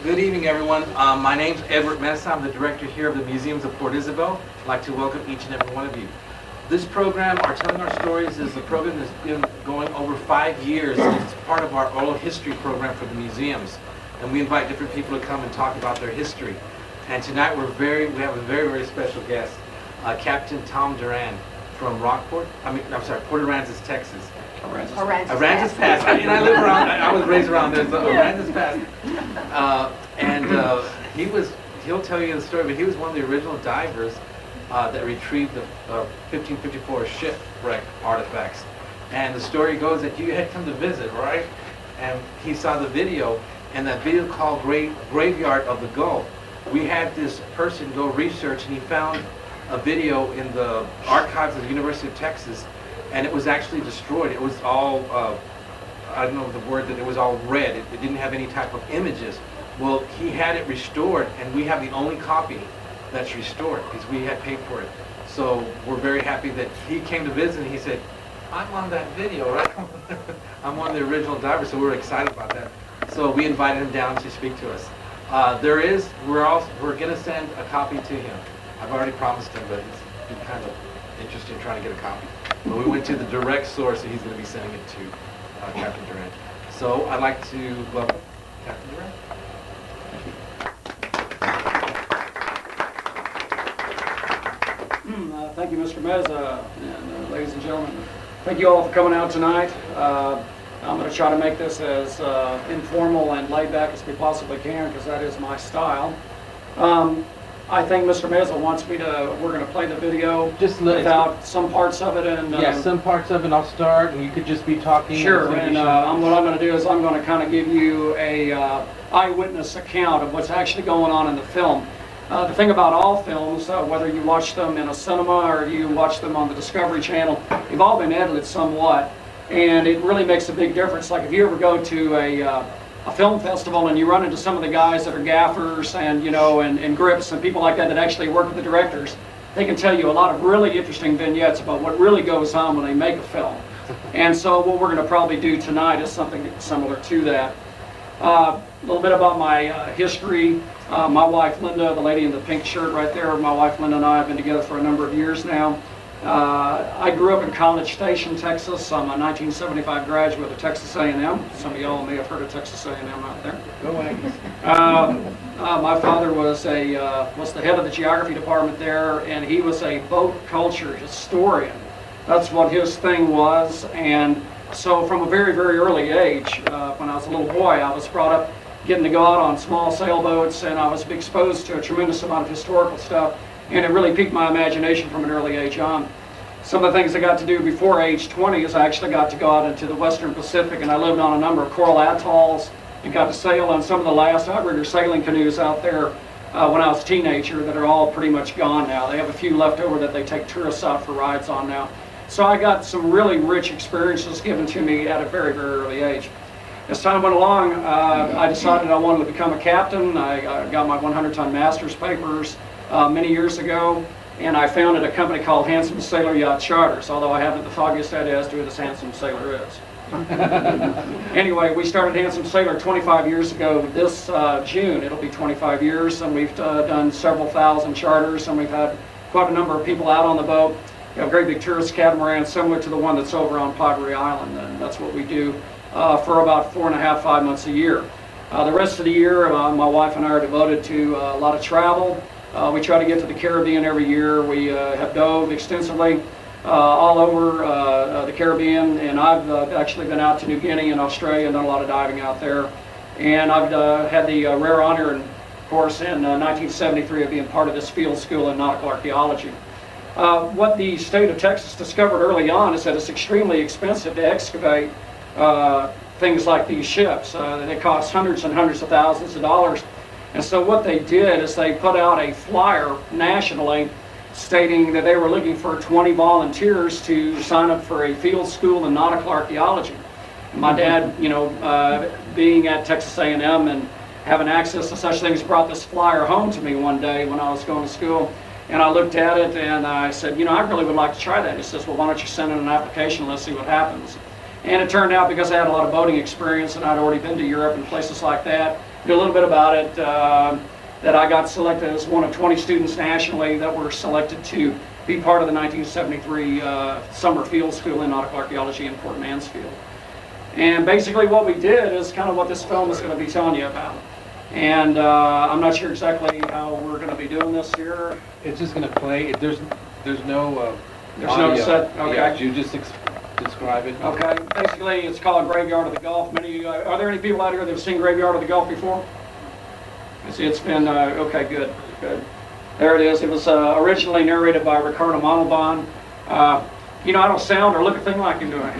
Good evening, everyone. My name's Edward Mesa. I'm the director here of the Museums of Port Isabel. I'd like to welcome each and every one of you. This program, our Telling Our Stories, is a program that's been going over 5 years. It's part of our oral history program for the museums. And we invite different people to come and talk about their history. And tonight we have a very special guest, Captain Tom Duran from Port Aransas, Texas. Aransas Pass. I live around. I was raised around there. So Aransas Pass. He'll tell you the story. But he was one of the original divers that retrieved the 1554 shipwreck artifacts. And the story goes that you had come to visit, right? And he saw the video, and that video called Graveyard of the Gulf. We had this person go research, and he found a video in the archives of the University of Texas, and it was actually destroyed. It was all, I don't know the word, that it was all red. It didn't have any type of images. Well, he had it restored, and we have the only copy that's restored because we had paid for it. So we're very happy that he came to visit, and he said, I'm on that video, right? I'm one of the original divers, so we're excited about that. So we invited him down to speak to us. We're going to send a copy to him. I've already promised him, but it's been kind of interesting trying to get a copy. But we went to the direct source, and he's going to be sending it to Captain Duran. So I'd like to welcome Captain Duran. Thank you, Mr. Meza, and ladies and gentlemen. Thank you all for coming out tonight. I'm going to try to make this as informal and laid back as we possibly can, because that is my style. I think Mr. Meza wants me to, we're going to play the video just without some parts of it. And yeah, some parts of it I'll start, and you could just be talking. Sure, and what I'm going to do is I'm going to kind of give you a eyewitness account of what's actually going on in the film. The thing about all films, whether you watch them in a cinema or you watch them on the Discovery Channel, they've all been edited somewhat, and it really makes a big difference. Like if you ever go to a film festival and you run into some of the guys that are gaffers and and grips and people like that actually work with the directors, they can tell you a lot of really interesting vignettes about what really goes on when they make a film. And so what we're going to probably do tonight is something similar to that. A little bit about my history. My wife Linda, the lady in the pink shirt right there, my wife Linda and I have been together for a number of years now. I grew up in College Station, Texas. I'm a 1975 graduate of Texas A&M. Some of y'all may have heard of Texas A&M out there. Go Aggies. My father was the head of the geography department there, and he was a boat culture historian. That's what his thing was. And so from a very early age, when I was a little boy, I was brought up getting to go out on small sailboats, and I was exposed to a tremendous amount of historical stuff. And it really piqued my imagination from an early age on. Some of the things I got to do before age 20 is I actually got to go out into the Western Pacific, and I lived on a number of coral atolls and got to sail on some of the last outrigger sailing canoes out there when I was a teenager that are all pretty much gone now. They have a few left over that they take tourists out for rides on now. So I got some really rich experiences given to me at a very early age. As time went along, I decided I wanted to become a captain. I got my 100-ton master's papers many years ago, and I founded a company called Handsome Sailor Yacht Charters, although I haven't the foggiest idea as to who this Handsome Sailor is. Anyway, we started Handsome Sailor 25 years ago. This June, it'll be 25 years, and we've done several thousand charters, and we've had quite a number of people out on the boat. We have a great big tourist catamaran similar to the one that's over on Pottery Island, and that's what we do for about 4.5, 5 months a year. The rest of the year, my wife and I are devoted to a lot of travel. We try to get to the Caribbean every year. We have dove extensively all over the Caribbean, and I've actually been out to New Guinea and Australia and done a lot of diving out there. And I've had the rare honor, and of course in 1973, of being part of this field school in nautical archaeology. What the state of Texas discovered early on is that it's extremely expensive to excavate things like these ships. They cost hundreds and hundreds of thousands of dollars. And so what they did is they put out a flyer nationally stating that they were looking for 20 volunteers to sign up for a field school in nautical archaeology. And my dad, being at Texas A&M and having access to such things, brought this flyer home to me one day when I was going to school. And I looked at it and I said, I really would like to try that. And he says, well, why don't you send in an application, let's see what happens. And it turned out, because I had a lot of boating experience and I'd already been to Europe and places like that, do a little bit about it. That I got selected as one of 20 students nationally that were selected to be part of the 1973 Summer Field School in Nautical Archaeology in Port Mansfield. And basically what we did is kind of what this film is going to be telling you about. And I'm not sure exactly how we're going to be doing this here. It's just going to play. There's no There's audio. no set, okay. Yeah, you just describe it. Okay, basically it's called Graveyard of the Gulf. Many of you, are there any people out here that have seen Graveyard of the Gulf before? It's been, okay, good. There it is. It was originally narrated by Ricardo Montalban. You know, I don't sound or look a thing like him, do I?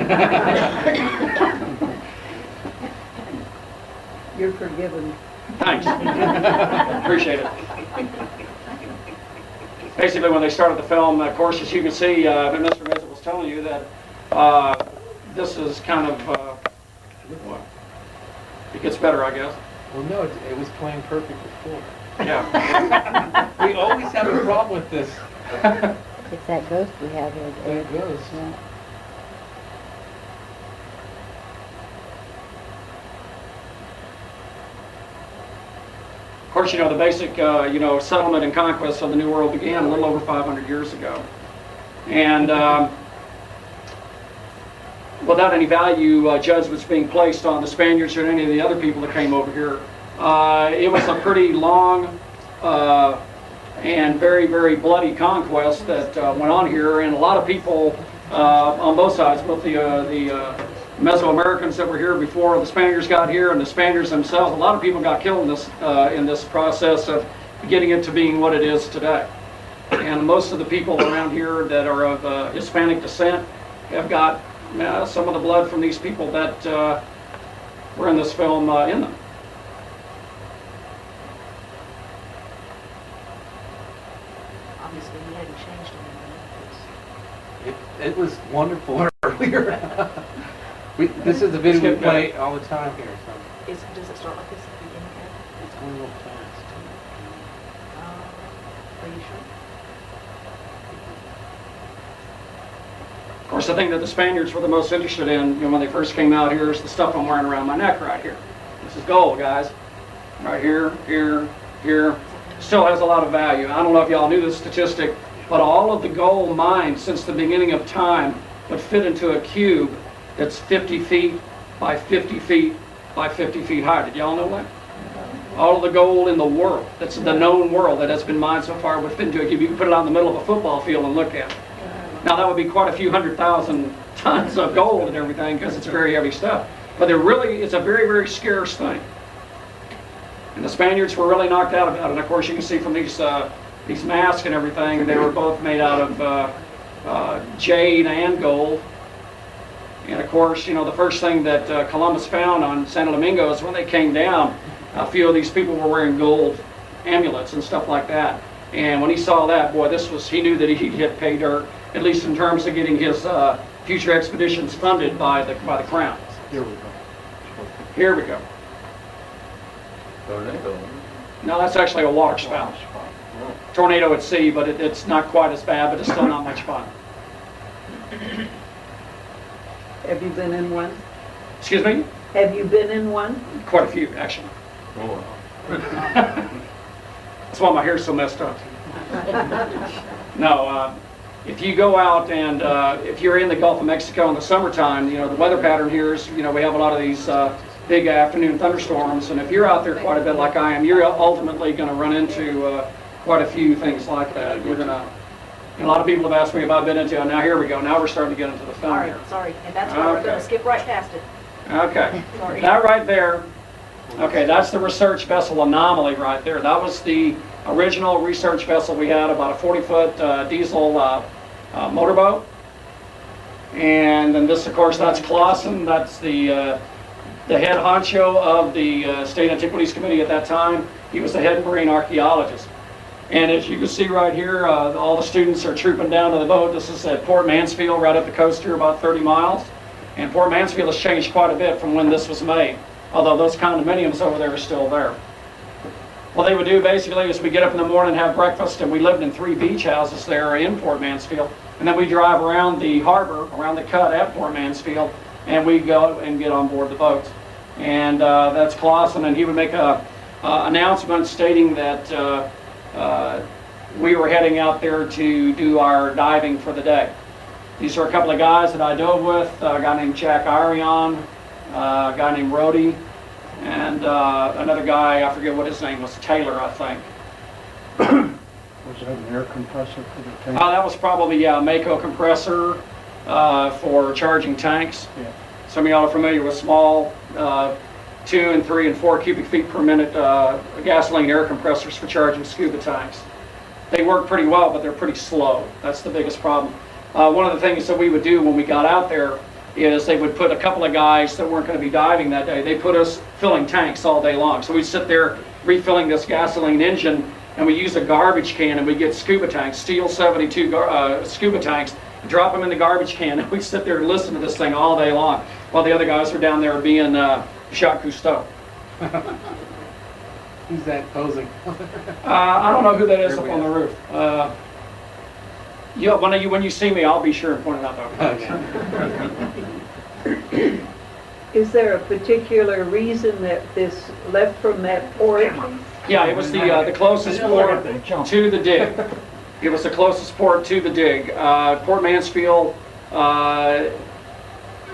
You're forgiven. Thanks. Appreciate it. Basically, when they started the film, of course, as you can see, Mr. Mezza was telling you that this is kind of, it gets better, I guess. Well, no, it was playing perfect before. Yeah. We always have a problem with this. It's that ghost we have here. There it goes. Yeah. Of course, you know, the basic, settlement and conquest of the New World began a little over 500 years ago. And without any value judgments being placed on the Spaniards or any of the other people that came over here, it was a pretty long and very, very bloody conquest that went on here, and a lot of people on both sides, both the Mesoamericans that were here before the Spaniards got here and the Spaniards themselves, a lot of people got killed in this process of getting it to being what it is today. And most of the people around here that are of Hispanic descent have got some of the blood from these people that were in this film in them. Obviously, we hadn't changed anything. It was wonderful earlier. This is the video we play all the time here. So Does it start like this at the beginning? it's going a little fast. Are you sure? Of course, the thing that the Spaniards were the most interested in, when they first came out here, is the stuff I'm wearing around my neck right here. This is gold, guys. Right here, here, here. Still has a lot of value. I don't know if y'all knew this statistic, but all of the gold mined since the beginning of time would fit into a cube that's 50 feet by 50 feet by 50 feet high. Did y'all know that? All of the gold in the world, that's the known world that has been mined so far, would fit into a cube. You can put it out in the middle of a football field and look at it. Now that would be quite a few 100,000 tons of gold and everything, because it's very heavy stuff. But it's a very, very scarce thing. And the Spaniards were really knocked out about it. And of course, you can see from these masks and everything, they were both made out of jade and gold. And of course, the first thing that Columbus found on Santo Domingo is when they came down, a few of these people were wearing gold amulets and stuff like that. And when he saw that, boy, he knew that he'd hit pay dirt, at least in terms of getting his future expeditions funded by the Crown. Here we go. Here we go. Tornado. No, that's actually a water spout. Tornado at sea, but it's not quite as bad, but it's still not much fun. Have you been in one? Excuse me? Have you been in one? Quite a few, actually. Oh, That's why my hair's so messed up. No, if you go out and if you're in the Gulf of Mexico in the summertime, the weather pattern here is, we have a lot of these big afternoon thunderstorms, and if you're out there quite a bit like I am, you're ultimately going to run into quite a few things like that. You're going to. A lot of people have asked me if I've been into it. Now here we go. Now we're starting to get into the film here. Sorry, and that's why we're going to skip right past it. Okay. Sorry. That right there. Okay, that's the research vessel Anomaly right there. That was the original research vessel we had, about a 40-foot diesel motorboat. And then this, of course, that's Clausen. That's the head honcho of the State Antiquities Committee at that time. He was the head marine archaeologist. And as you can see right here, all the students are trooping down to the boat. This is at Port Mansfield, right up the coast here, about 30 miles. And Port Mansfield has changed quite a bit from when this was made, although those condominiums over there are still there. What they would do basically is we get up in the morning and have breakfast, and we lived in 3 beach houses there in Port Mansfield. And then we drive around the harbor, around the cut at Port Mansfield, and we go and get on board the boats. And that's Clausen, and he would make announcement stating that we were heading out there to do our diving for the day. These are a couple of guys that I dove with, a guy named Jack Arion, a guy named Rhodey, and another guy, I forget what his name was, Taylor, I think. Was that an air compressor for the tank? That was probably, yeah, a Mako compressor for charging tanks. Yeah. Some of y'all are familiar with small 2 and 3 and 4 cubic feet per minute gasoline air compressors for charging scuba tanks. They work pretty well, but they're pretty slow. That's the biggest problem. One of the things that we would do when we got out there is they would put a couple of guys that weren't going to be diving that day. They put us filling tanks all day long. So we'd sit there refilling this gasoline engine, and we use a garbage can, and we get scuba tanks, steel 72 scuba tanks, drop them in the garbage can, and we sit there and listen to this thing all day long while the other guys are down there being Jacques Cousteau. Who's that posing? I don't know who that is up on the roof. When you see me, I'll be sure and point it out. Okay. Is there a particular reason that this left from that port? Yeah, it was the closest port to the dig. It was the closest port to the dig. Port Mansfield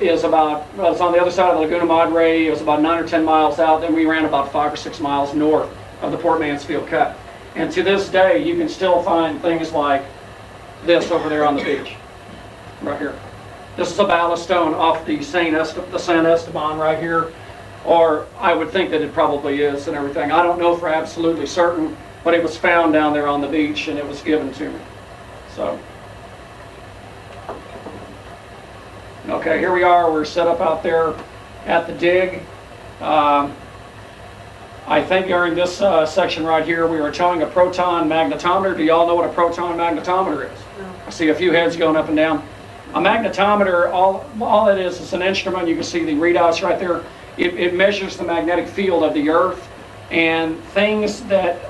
is about, well, it's on the other side of the Laguna Madre. It was about 9 or 10 miles out. Then we ran about 5 or 6 miles north of the Port Mansfield cut. And to this day, you can still find things like this over there on the beach, right here. This is a ballast stone off the San Esteban right here, or I would think that it probably is and everything. I don't know for absolutely certain, but it was found down there on the beach and it was given to me. So, okay, here we are. We're set up out there at the dig. I think during this section right here, we were towing a proton magnetometer. Do y'all know what a proton magnetometer is? No. I see a few heads going up and down. A magnetometer, all it is an instrument. You can see the readouts right there. It measures the magnetic field of the Earth, and things that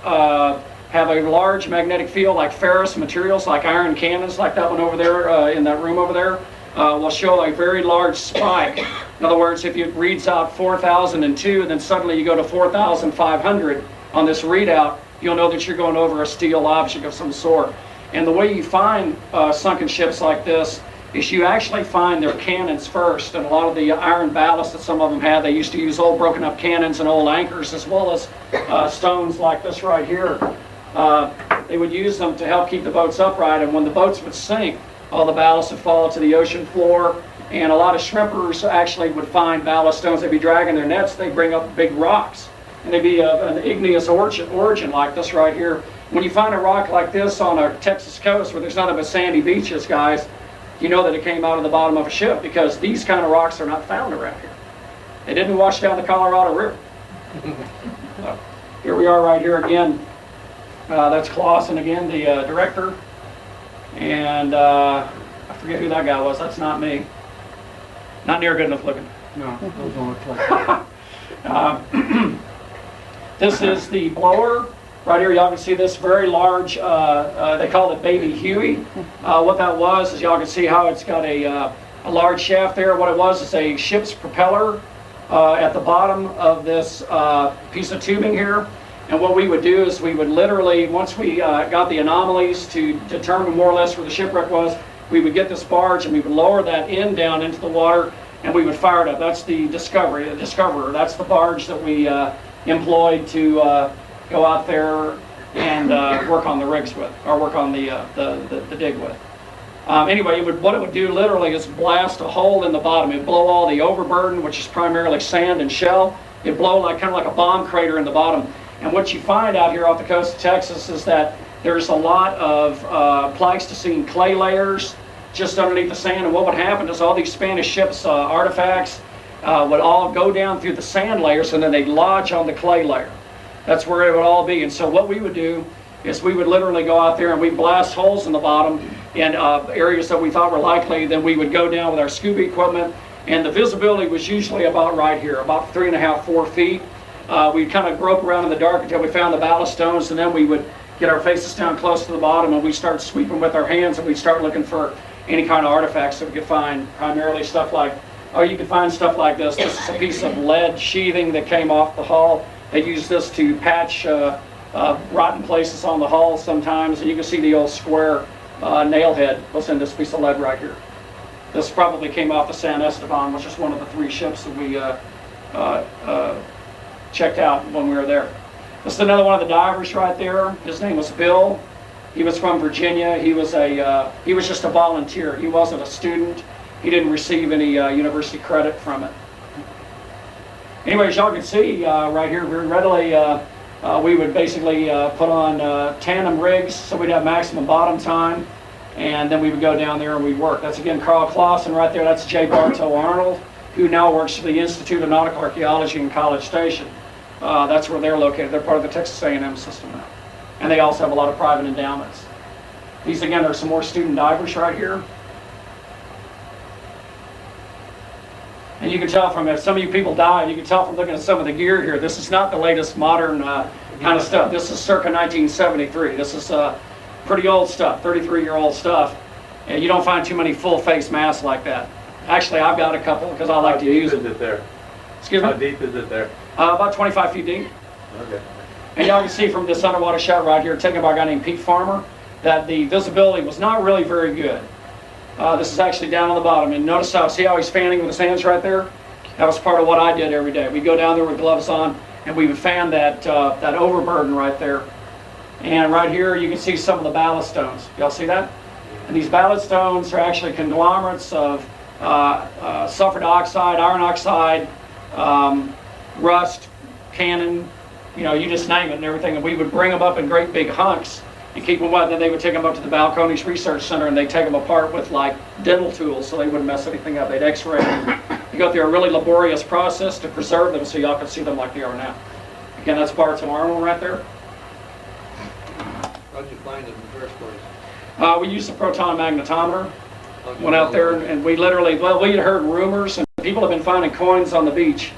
have a large magnetic field, like ferrous materials, like iron cannons, like that one over there in that room over there, will show a very large spike. In other words, if it reads out 4,002, and then suddenly you go to 4,500 on this readout, you'll know that you're going over a steel object of some sort. And the way you find sunken ships like this is you actually find their cannons first. And a lot of the iron ballast that some of them had, they used to use old broken up cannons and old anchors, as well as stones like this right here. They would use them to help keep the boats upright, and when the boats would sink, all the ballast would fall to the ocean floor. And a lot of shrimpers actually would find ballast stones. They'd be dragging their nets, they'd bring up big rocks, and they'd be an igneous origin like this right here. When you find a rock like this on our Texas coast where there's nothing but sandy beaches, guys, you know that it came out of the bottom of a ship, because these kind of rocks are not found around here. They didn't wash down the Colorado River. So, here we are right here again. That's Clausen again, the director. And I forget who that guy was. That's not me. Not near good enough looking. No, those don't look like. This is the blower. Right here, y'all can see this very large, they call it Baby Huey. What that was is y'all can see how it's got a large shaft there. What it was is a ship's propeller at the bottom of this piece of tubing here. And what we would do is we would literally, once we got the anomalies to determine more or less where the shipwreck was, we would get this barge and we would lower that end down into the water and we would fire it up. That's the Discoverer. That's the barge that we employed to go out there and work on the rigs with, or work on the dig with. Anyway, what it would do literally is blast a hole in the bottom. It would blow all the overburden, which is primarily sand and shell. It would blow kind of like a bomb crater in the bottom. And what you find out here off the coast of Texas is that there's a lot of Pleistocene clay layers just underneath the sand. And what would happen is all these Spanish ships' artifacts would all go down through the sand layers, and then they'd lodge on the clay layer. That's where it would all be. And so what we would do is we would literally go out there and we'd blast holes in the bottom in areas that we thought were likely. Then we would go down with our scuba equipment, and the visibility was usually about right here, about 3.5, 4 feet. We'd kind of grope around in the dark until we found the ballast stones, and then we would get our faces down close to the bottom, and we'd start sweeping with our hands, and we'd start looking for any kind of artifacts that we could find, primarily stuff like, you could find stuff like this. This is a piece of lead sheathing that came off the hull. They use this to patch rotten places on the hull sometimes, and you can see the old square nail head was in this piece of lead right here. This probably came off the San Esteban, which is one of the 3 ships that we checked out when we were there. This is another one of the divers right there. His name was Bill. He was from Virginia. He was just a volunteer. He wasn't a student. He didn't receive any university credit from it. Anyways, y'all can see right here very readily, we would basically put on tandem rigs so we'd have maximum bottom time, and then we would go down there and we'd work. That's again Carl Clausen right there. That's J. Bartow Arnold, who now works for the Institute of Nautical Archaeology in College Station. That's where they're located. They're part of the Texas A&M system now. And they also have a lot of private endowments. These again are some more student divers right here. And you can tell from, if some of you people died, you can tell from looking at some of the gear here, this is not the latest modern kind of stuff. This is circa 1973. This is pretty old stuff, 33-year-old stuff. And you don't find too many full-face masks like that. Actually, I've got a couple because I like to use them. How deep is it there? Excuse me? How deep is it there? About 25 feet deep. Okay. And y'all can see from this underwater shot right here, taken by a guy named Pete Farmer, that the visibility was not really very good. This is actually down on the bottom. And notice see how he's fanning with his hands right there? That was part of what I did every day. We'd go down there with gloves on, and we would fan that overburden right there. And right here, you can see some of the ballast stones. Y'all see that? And these ballast stones are actually conglomerates of sulfur dioxide, iron oxide, rust, cannon, you just name it and everything. And we would bring them up in great big hunks and keep them wet. Then they would take them up to the Balcones Research Center, and they'd take them apart with like dental tools so they wouldn't mess anything up. They'd x-ray them. You go through a really laborious process to preserve them so y'all can see them like they are now. Again, that's Bartow Arnold right there. How'd you find it in the first place? We used a proton magnetometer. Went out there and we literally, we had heard rumors, and people have been finding coins on the beach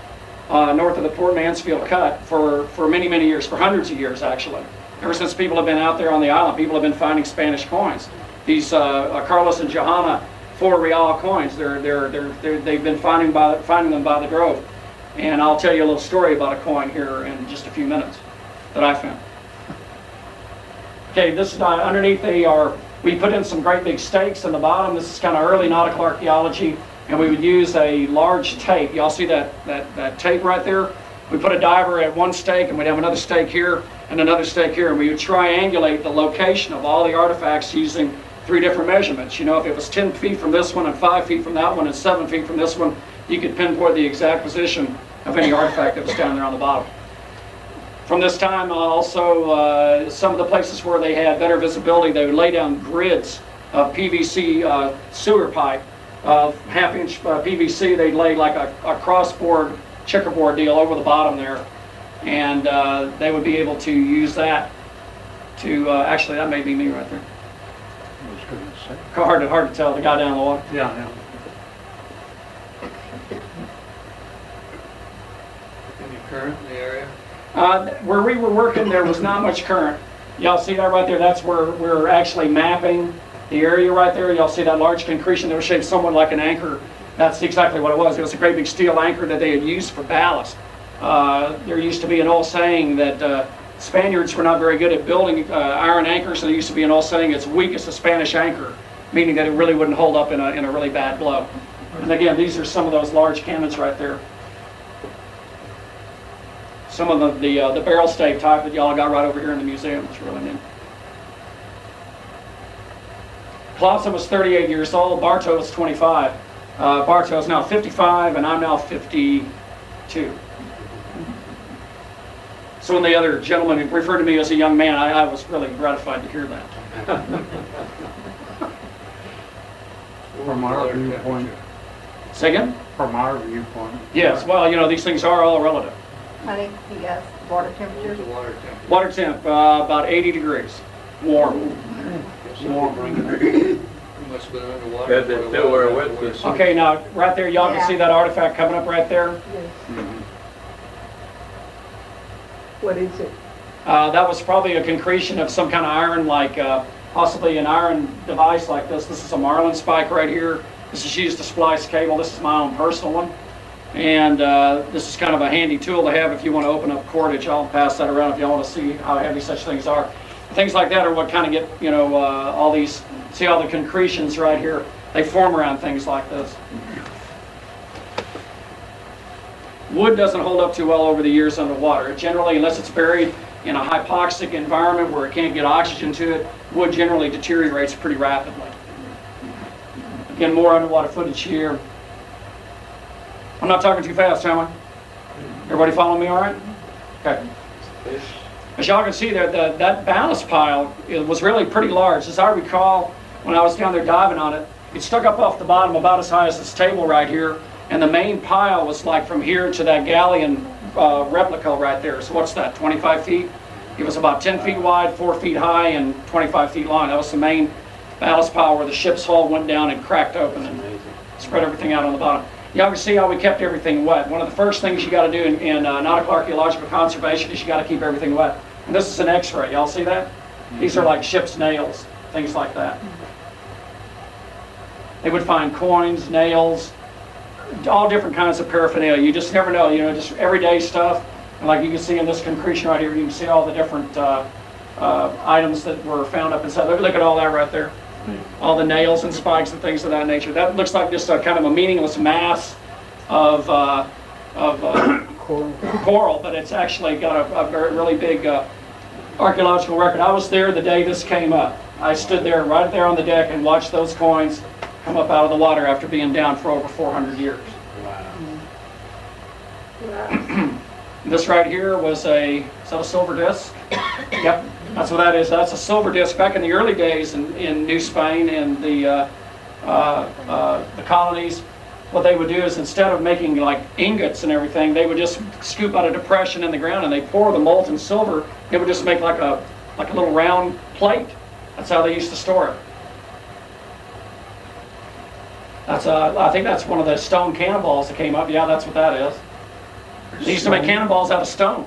north of the Port Mansfield Cut for many, many years, for hundreds of years actually. Ever since people have been out there on the island, people have been finding Spanish coins. These Carlos and Johanna 4 real coins. They've been finding them by the drove. And I'll tell you a little story about a coin here in just a few minutes that I found. Okay, this is underneath we put in some great big stakes in the bottom. This is kind of early nautical archaeology, and we would use a large tape. Y'all see that tape right there? We put a diver at one stake, and we'd have another stake here and another stake here, and we would triangulate the location of all the artifacts using 3 different measurements. If it was 10 feet from this one and 5 feet from that one and 7 feet from this one, you could pinpoint the exact position of any artifact that was down there on the bottom. From this time, also, some of the places where they had better visibility, they would lay down grids of PVC sewer pipe, half-inch PVC. They'd lay like a crossboard, checkerboard deal over the bottom there, and they would be able to use that to, actually, that may be me right there. I was going to say. Hard to tell, the guy down the water. Yeah. Any current in the area? Where we were working, there was not much current. Y'all see that right there? That's where we're actually mapping the area right there. Y'all see that large concretion that was shaped somewhat like an anchor. That's exactly what it was. It was a great big steel anchor that they had used for ballast. There used to be an old saying that Spaniards were not very good at building iron anchors, so there used to be an old saying, it's weak as a Spanish anchor, meaning that it really wouldn't hold up in a really bad blow. And again, these are some of those large cannons right there. Some of the barrel stave type that y'all got right over here in the museum is really neat. Clausen was 38 years old, Bartow was 25. Bartow's now 55 and I'm now 52. So when the other gentleman referred to me as a young man, I was really gratified to hear that. From our viewpoint. Say again? From our viewpoint. Yes, well, these things are all relative. Honey, he asked water temperature. Where's the water temperature? Water temp, about 80 degrees, warm. You must have been underwater. Yeah, they still wear wetsuits. Okay, now, right there, y'all can Yeah. see that artifact coming up right there? What is it? That was probably a concretion of some kind of iron, like possibly an iron device like this. This is a marlin spike right here. This is used to splice cable. This is my own personal one. And this is kind of a handy tool to have if you want to open up cordage. I'll pass that around if y'all want to see how heavy such things are. Things like that are what kind of get, all these, see all the concretions right here? They form around things like this. Wood doesn't hold up too well over the years underwater. It generally, unless it's buried in a hypoxic environment where it can't get oxygen to it, wood generally deteriorates pretty rapidly. Again, more underwater footage here. I'm not talking too fast, am I? Everybody following me all right? Okay. As y'all can see there, that ballast pile, it was really pretty large. As I recall, when I was down there diving on it, it stuck up off the bottom about as high as this table right here, and the main pile was like from here to that galleon replica right there. So what's that, 25 feet? It was about 10 feet wide, 4 feet high, and 25 feet long. That was the main ballast pile where the ship's hull went down and cracked open and spread everything out on the bottom. Y'all can see how we kept everything wet. One of the first things you got to do in nautical archaeological conservation is you got to keep everything wet. And this is an x-ray. Y'all see that? These are like ship's nails, things like that. They would find coins, nails, all different kinds of paraphernalia. You just never know, just everyday stuff. And like you can see in this concretion right here, you can see all the different items that were found up inside. Look at all that right there. All the nails and spikes and things of that nature. That looks like just a kind of a meaningless mass of coral, but it's actually got a very, really big archaeological record. I was there the day this came up. I stood there right there on the deck and watched those coins come up out of the water after being down for over 400 years. Wow. This right here was is that a silver disc? Yep, that's what that is. That's a silver disc. Back in the early days in New Spain and the colonies, what they would do is instead of making like ingots and everything, they would just scoop out a depression in the ground and they pour the molten silver. It would just make like a little round plate. That's how they used to store it. That's I think that's one of the stone cannonballs that came up. Yeah, that's what that is. They used to make cannonballs out of stone.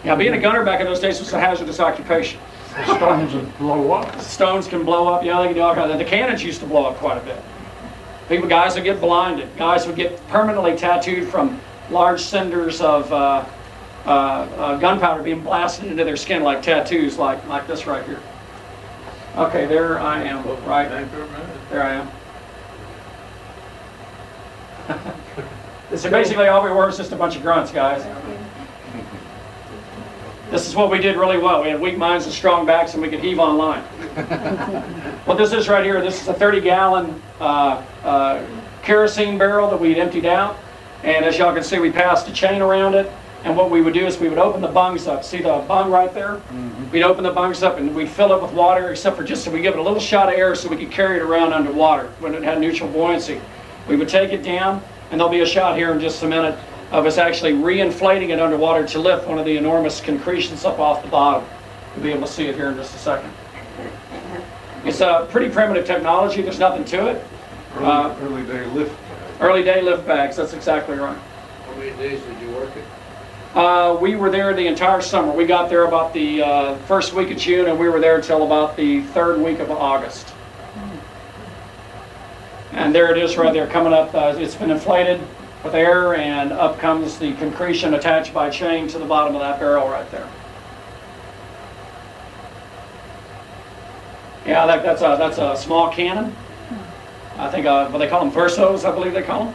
Yeah, being a gunner back in those days was a hazardous occupation. Stones would blow up. Stones can blow up. Yeah, they can do all kinds of. The cannons used to blow up quite a bit. Guys would get blinded. Guys would get permanently tattooed from large cinders of gunpowder being blasted into their skin like tattoos, like this right here. Okay, there I am. Right there I am. So basically all we were was just a bunch of grunts, guys. This is what we did really well. We had weak minds and strong backs, and we could heave on line. What this is right here, this is a 30-gallon kerosene barrel that we'd emptied out. And as y'all can see, we passed a chain around it. And what we would do is we would open the bungs up. See the bung right there? Mm-hmm. We'd open the bungs up and we'd fill it with water, except for just so we give it a little shot of air so we could carry it around underwater when it had neutral buoyancy. We would take it down, and there'll be a shot here in just a minute of us actually re-inflating it underwater to lift one of the enormous concretions up off the bottom. You'll be able to see it here in just a second. It's a pretty primitive technology. There's nothing to it. Early day lift. Early day lift bags, that's exactly right. How many days did you work it? We were there the entire summer. We got there about the first week of June, and we were there until about the third week of August. And there it is right there coming up. It's been inflated with air, and up comes the concretion attached by chain to the bottom of that barrel right there. Yeah, that's a small cannon. I think what they call them, versos, I believe they call them.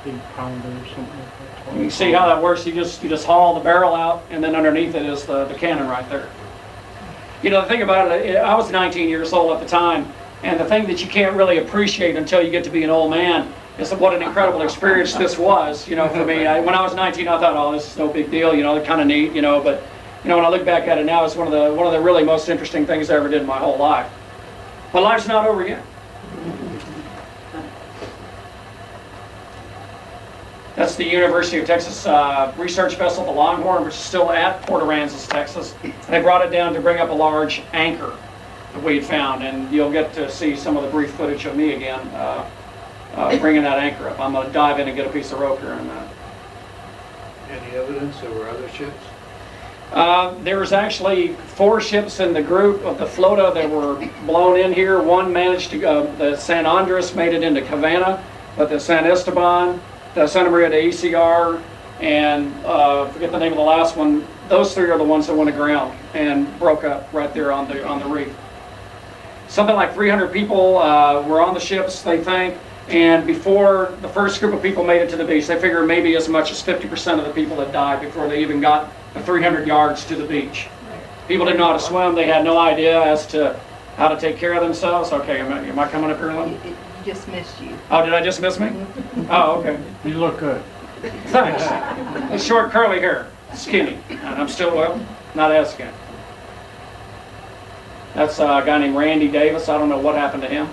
8 pounder or something like that. You can see how that works. You just haul the barrel out, and then underneath it is the cannon right there. The thing about it, I was 19 years old at the time, and the thing that you can't really appreciate until you get to be an old man is what an incredible experience this was. For me, when I was 19, I thought, oh, this is no big deal. It's kind of neat. But when I look back at it now, it's one of the really most interesting things I ever did in my whole life. But life's not over yet. That's the University of Texas research vessel, the Longhorn, which is still at Port Aransas, Texas. They brought it down to bring up a large anchor that we had found, and you'll get to see some of the brief footage of me again bringing that anchor up. I'm going to dive in and get a piece of rope here in a minute. Any evidence there were other ships? There was actually 4 ships in the group of the flota that were blown in here. One managed to go, the San Andres made it into Havana, but the San Esteban, the Santa Maria de ECR, and forget the name of the last one. Those three are the ones that went aground and broke up right there on the reef. Something like 300 people were on the ships, they think, and before the first group of people made it to the beach, they figure maybe as much as 50% of the people had died before they even got the 300 yards to the beach. People didn't know how to swim. They had no idea as to how to take care of themselves. Okay, am I coming up here, Lynn? You just missed you. Oh, did I just miss me? Oh, okay. You look good. Thanks. The short curly hair, skinny, and I'm still, well, not as skinny. That's a guy named Randy Davis. I don't know what happened to him.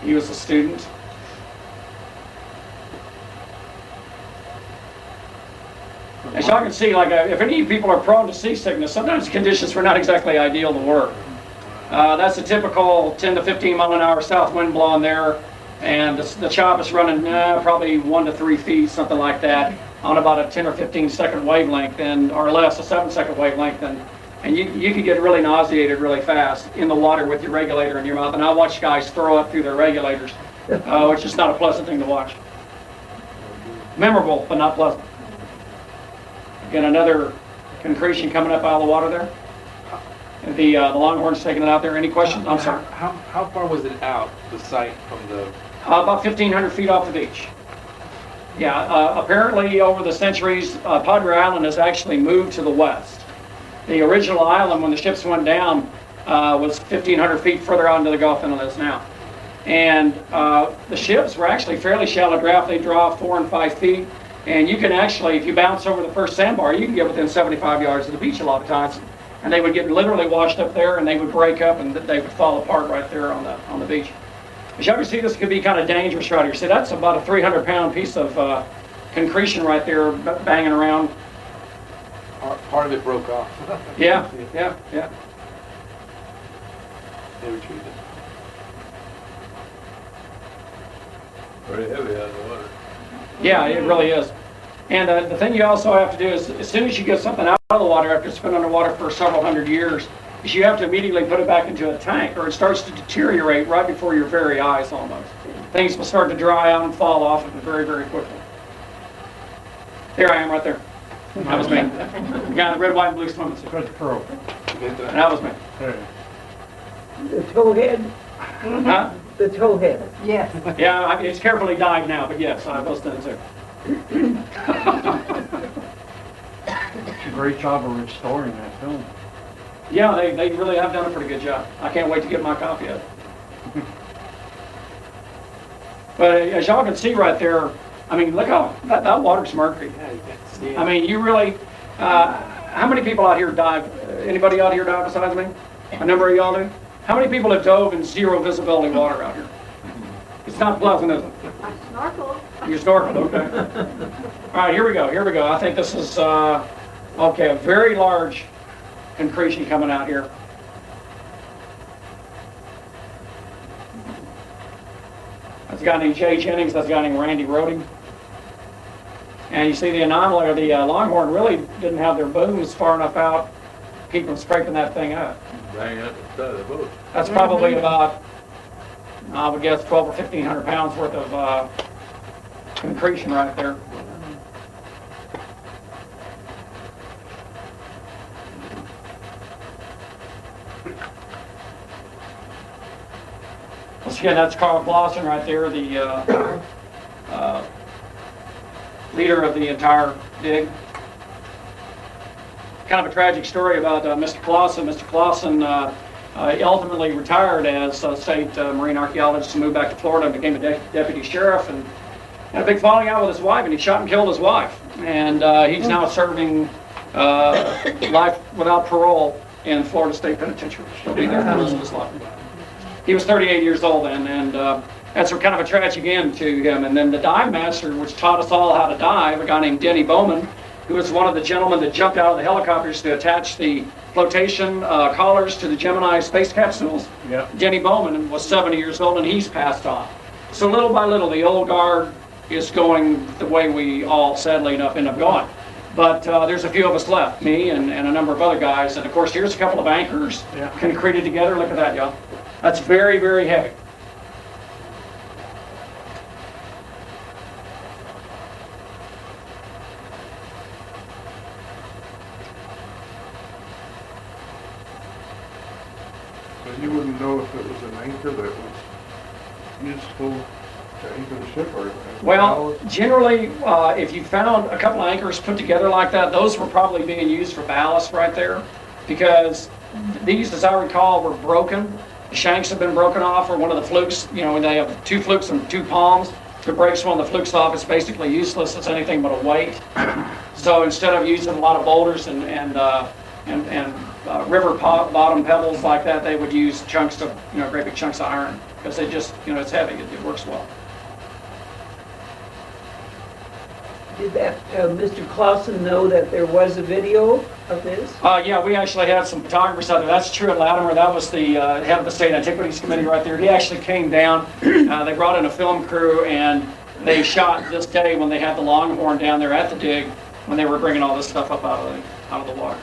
He was a student. As y'all can see, like if any of you people are prone to seasickness, sometimes conditions are not exactly ideal to work. That's a typical 10 to 15 mile an hour south wind blowing there, and the chop is running probably 1 to 3 feet, something like that, on about a 10 or 15 second wavelength, or less, a 7-second wavelength, and you can get really nauseated really fast in the water with your regulator in your mouth. And I watch guys throw up through their regulators, which is not a pleasant thing to watch. Memorable, but not pleasant. Again, another concretion coming up out of the water there. The Longhorn's taking it out there. Any questions? I'm sorry. How far was it out, the site, from the... About 1,500 feet off the beach. Yeah, apparently over the centuries, Padre Island has actually moved to the west. The original island, when the ships went down, was 1,500 feet further out into the Gulf than it is now. And the ships were actually fairly shallow draft. They draw 4 and 5 feet. And you can actually, if you bounce over the first sandbar, you can get within 75 yards of the beach a lot of times. And they would get literally washed up there, and they would break up, and they would fall apart right there on the beach. As y'all can see, this could be kind of dangerous right here. See, that's about a 300-pound piece of concretion right there banging around. Part of it broke off. Yeah. They retrieved it. Pretty heavy out of the water. Yeah, it really is. And the thing you also have to do is, as soon as you get something out of the water after it's been underwater for several hundred years, is you have to immediately put it back into a tank, or it starts to deteriorate right before your very eyes almost. Things will start to dry out and fall off of it very, very quickly. There I am right there. That was me. The guy in the red, white, and blue swimming suit. Good throw. And that was me. There. The towhead, Huh? the towhead. Yes. Yeah, it's carefully dyed now, but yes, I was done too. It's a great job of restoring that film. Yeah, they really have done a pretty good job. I can't wait to get my copy of it. But as y'all can see right there, I mean, look how that water's murky. Yeah, you can't see it. I mean, you really, how many people out here dive? Anybody out here dive besides me? A number of y'all do? How many people have dove in zero visibility water out here? It's not pleasant, is it? I snorkel. You snorkeled, okay. All right, here we go. I think this is, okay, a very large concretion coming out here. That's a guy named Jay Jennings, that's a guy named Randy Rhodey. And you see the anomaly, or the Longhorn really didn't have their booms far enough out to keep them scraping that thing up. Bang out the side of the boat. That's probably about, I would guess, 1,200 or 1,500 pounds worth of concretion right there. Once again, that's Carl Clausen right there, the leader of the entire dig. Kind of a tragic story about Mr. Clausen. Mr. Clausen ultimately retired as a state marine archaeologist and moved back to Florida and became a deputy sheriff, and had a big falling out with his wife, and he shot and killed his wife. And he's now serving life without parole in Florida State Penitentiary. He'll be there for the rest of his life. He was 38 years old then, and that's kind of a tragic end to him. And then the dive master, which taught us all how to dive, a guy named Denny Bowman, who was one of the gentlemen that jumped out of the helicopters to attach the flotation collars to the Gemini space capsules. Yeah. Denny Bowman was 70 years old, and he's passed on. So little by little, the old guard is going the way we all, sadly enough, end up going. But there's a few of us left, me and a number of other guys. And of course, here's a couple of anchors concreted together. Look at that, y'all. That's very, very heavy. You wouldn't know if it was an anchor that was useful to anchor the ship or? Well, generally, if you found a couple of anchors put together like that, those were probably being used for ballast right there. Because these, as I recall, were broken. The shanks have been broken off, or one of the flukes, you know, when they have two flukes and two palms. If it breaks one of the flukes off, it's basically useless. It's anything but a weight. So instead of using a lot of boulders and river bottom pebbles like that, they would use chunks of, you know, great big chunks of iron, because they just, you know, it's heavy, it works well. Did that, Mr. Clausen know that there was a video of this? Yeah, we actually had some photographers out there. That's true at Latimer. That was the head of the State Antiquities Committee right there. He actually came down. They brought in a film crew, and they shot this day when they had the Longhorn down there at the dig, when they were bringing all this stuff up out of the water.